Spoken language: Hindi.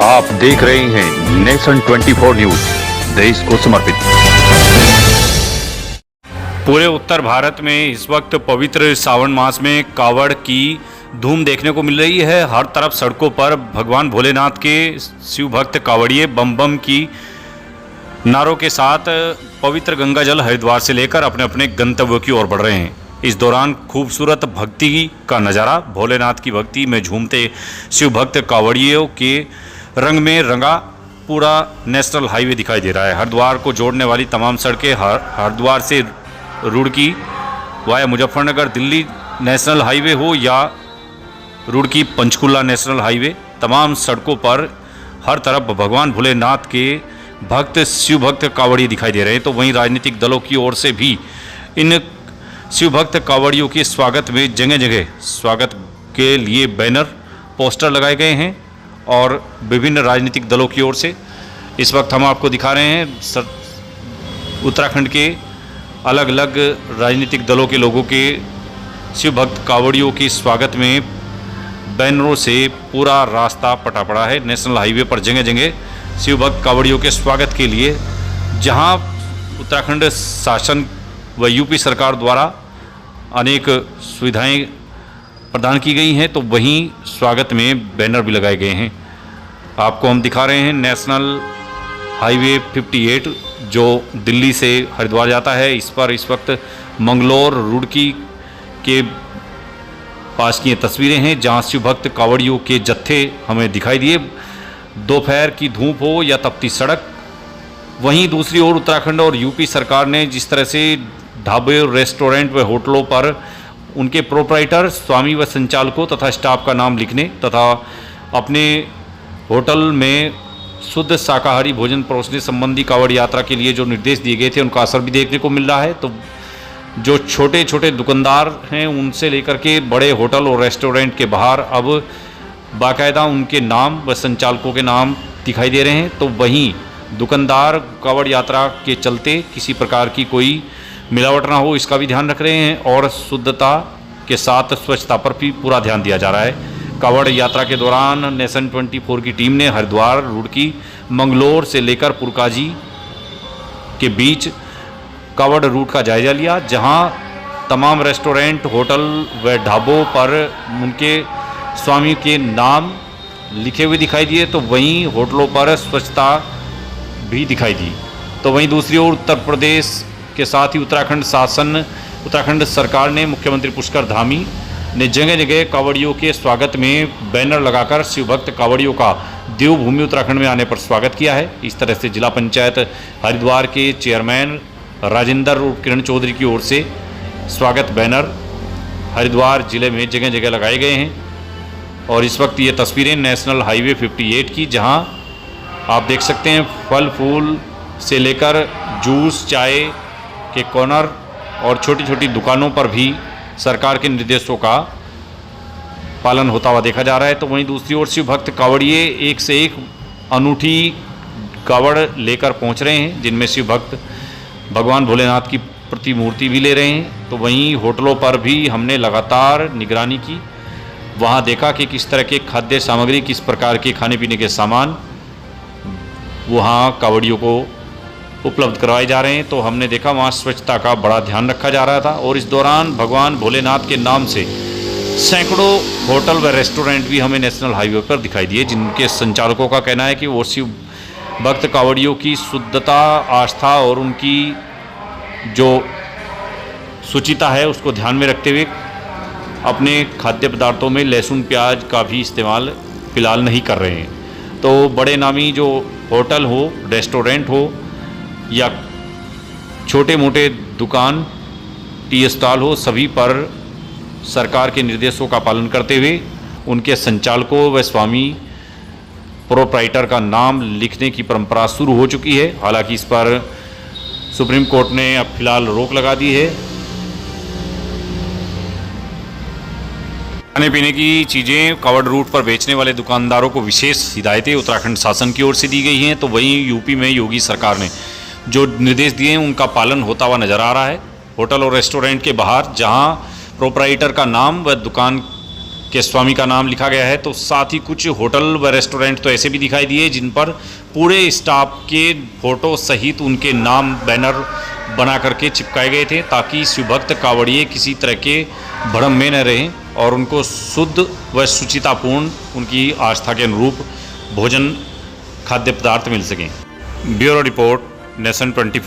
आप देख रहे हैं नेशन 24 न्यूज, देश को समर्पित। पूरे उत्तर भारत में इस वक्त पवित्र सावन मास में कावड़ की धूम देखने को मिल रही है। हर तरफ सड़कों पर भगवान भोलेनाथ के शिव भक्त कावड़िए बम बम की नारों के साथ पवित्र गंगा जल हरिद्वार से लेकर अपने अपने गंतव्यों की ओर बढ़ रहे हैं। इस दौरान खूबसूरत भक्ति का नज़ारा, भोलेनाथ की भक्ति में झूमते शिव भक्त कावड़ियों के रंग में रंगा पूरा नेशनल हाईवे दिखाई दे रहा है। हरिद्वार को जोड़ने वाली तमाम सड़कें, हरिद्वार से Roorkee via Muzaffarnagar Delhi national highway हो या रुड़की पंचकुला नेशनल हाईवे, तमाम सड़कों पर हर तरफ भगवान भोलेनाथ के भक्त शिव भक्त कावड़िए दिखाई दे रहे हैं। तो वहीं राजनीतिक दलों की ओर से भी इन शिव भक्त कावड़ियों के स्वागत में जगह जगह स्वागत के लिए बैनर, पोस्टर लगाए गए हैं और विभिन्न राजनीतिक दलों की ओर से इस वक्त हम आपको दिखा रहे हैं उत्तराखंड के अलग अलग राजनीतिक दलों के लोगों के शिव भक्त कावड़ियों के स्वागत में बैनरों से पूरा रास्ता पटा पड़ा है। नेशनल हाईवे पर जगह जगह शिव भक्त कावड़ियों के स्वागत के लिए जहां उत्तराखंड शासन व यूपी सरकार द्वारा अनेक सुविधाएं प्रदान की गई हैं, तो वहीं स्वागत में बैनर भी लगाए गए हैं। आपको हम दिखा रहे हैं नेशनल हाईवे 58 जो दिल्ली से हरिद्वार जाता है। इस पर इस वक्त मंगलोर रुड़की के पास की ये तस्वीरें हैं जहां शिव भक्त कावड़ियों के जत्थे हमें दिखाई दिए। दोपहर की धूप हो या तपती सड़क, वहीं दूसरी ओर उत्तराखंड और यूपी सरकार ने जिस तरह से ढाबे, रेस्टोरेंट व होटलों पर उनके प्रोप्राइटर, स्वामी व संचालकों तथा स्टाफ का नाम लिखने तथा अपने होटल में शुद्ध शाकाहारी भोजन परोसने संबंधी कावड़ यात्रा के लिए जो निर्देश दिए गए थे उनका असर भी देखने को मिल रहा है। तो जो छोटे छोटे दुकानदार हैं उनसे लेकर के बड़े होटल और रेस्टोरेंट के बाहर अब बाकायदा उनके नाम व संचालकों के नाम दिखाई दे रहे हैं। तो वहीं दुकानदार कावड़ यात्रा के चलते किसी प्रकार की कोई मिलावट ना हो, इसका भी ध्यान रख रहे हैं और शुद्धता के साथ स्वच्छता पर भी पूरा ध्यान दिया जा रहा है। कावड़ यात्रा के दौरान नेशन 24 की टीम ने हरिद्वार, रुड़की, मंगलोर से लेकर पुरकाजी के बीच कावड़ रूट का जायजा लिया, जहां तमाम रेस्टोरेंट, होटल व ढाबों पर उनके स्वामी के नाम लिखे हुए दिखाई दिए। तो वहीं होटलों पर स्वच्छता भी दिखाई दी। तो वहीं दूसरी ओर उत्तर प्रदेश के साथ ही उत्तराखंड सरकार ने, मुख्यमंत्री पुष्कर धामी ने जगह जगह कावड़ियों के स्वागत में बैनर लगाकर शिव भक्त कावड़ियों का देवभूमि उत्तराखंड में आने पर स्वागत किया है। इस तरह से जिला पंचायत हरिद्वार के चेयरमैन राजेंद्र और किरण चौधरी की ओर से स्वागत बैनर हरिद्वार जिले में जगह जगह लगाए गए हैं। और इस वक्त ये तस्वीरें नेशनल हाईवे 58 की, जहां आप देख सकते हैं फल फूल से लेकर जूस, चाय के कॉर्नर और छोटी छोटी दुकानों पर भी सरकार के निर्देशों का पालन होता हुआ देखा जा रहा है। तो वहीं दूसरी ओर शिव भक्त कावड़िए एक से एक अनूठी कावड़ लेकर पहुंच रहे हैं, जिनमें शिव भक्त भगवान भोलेनाथ की प्रतिमूर्ति भी ले रहे हैं। तो वहीं होटलों पर भी हमने लगातार निगरानी की, वहां देखा कि किस तरह के खाद्य सामग्री, किस प्रकार के खाने पीने के सामान वहाँ कावड़ियों को उपलब्ध करवाए जा रहे हैं। तो हमने देखा वहाँ स्वच्छता का बड़ा ध्यान रखा जा रहा था। और इस दौरान भगवान भोलेनाथ के नाम से सैकड़ों होटल व रेस्टोरेंट भी हमें नेशनल हाईवे पर दिखाई दिए, जिनके संचालकों का कहना है कि वो शिव भक्त कावड़ियों की शुद्धता, आस्था और उनकी जो शुचिता है उसको ध्यान में रखते हुए अपने खाद्य पदार्थों में लहसुन प्याज का भी इस्तेमाल फ़िलहाल नहीं कर रहे हैं। तो बड़े नामी जो होटल हो, रेस्टोरेंट हो या छोटे मोटे दुकान, टी स्टॉल हो, सभी पर सरकार के निर्देशों का पालन करते हुए उनके संचालकों व स्वामी प्रोप्राइटर का नाम लिखने की परंपरा शुरू हो चुकी है। हालांकि इस पर सुप्रीम कोर्ट ने अब फिलहाल रोक लगा दी है। खाने पीने की चीज़ें कावड़ रूट पर बेचने वाले दुकानदारों को विशेष हिदायतें उत्तराखंड शासन की ओर से दी गई हैं। तो वहीं यूपी में योगी सरकार ने जो निर्देश दिए हैं उनका पालन होता हुआ नज़र आ रहा है। होटल और रेस्टोरेंट के बाहर जहां प्रोप्राइटर का नाम व दुकान के स्वामी का नाम लिखा गया है। तो साथ ही कुछ होटल व रेस्टोरेंट तो ऐसे भी दिखाई दिए जिन पर पूरे स्टाफ के फोटो सहित उनके नाम बैनर बना करके चिपकाए गए थे, ताकि शिवभक्त कांवड़िए किसी तरह के भ्रम में न रहें और उनको शुद्ध व शुचितापूर्ण उनकी आस्था के अनुरूप भोजन खाद्य पदार्थ मिल सकें। Bureau report, nation 24।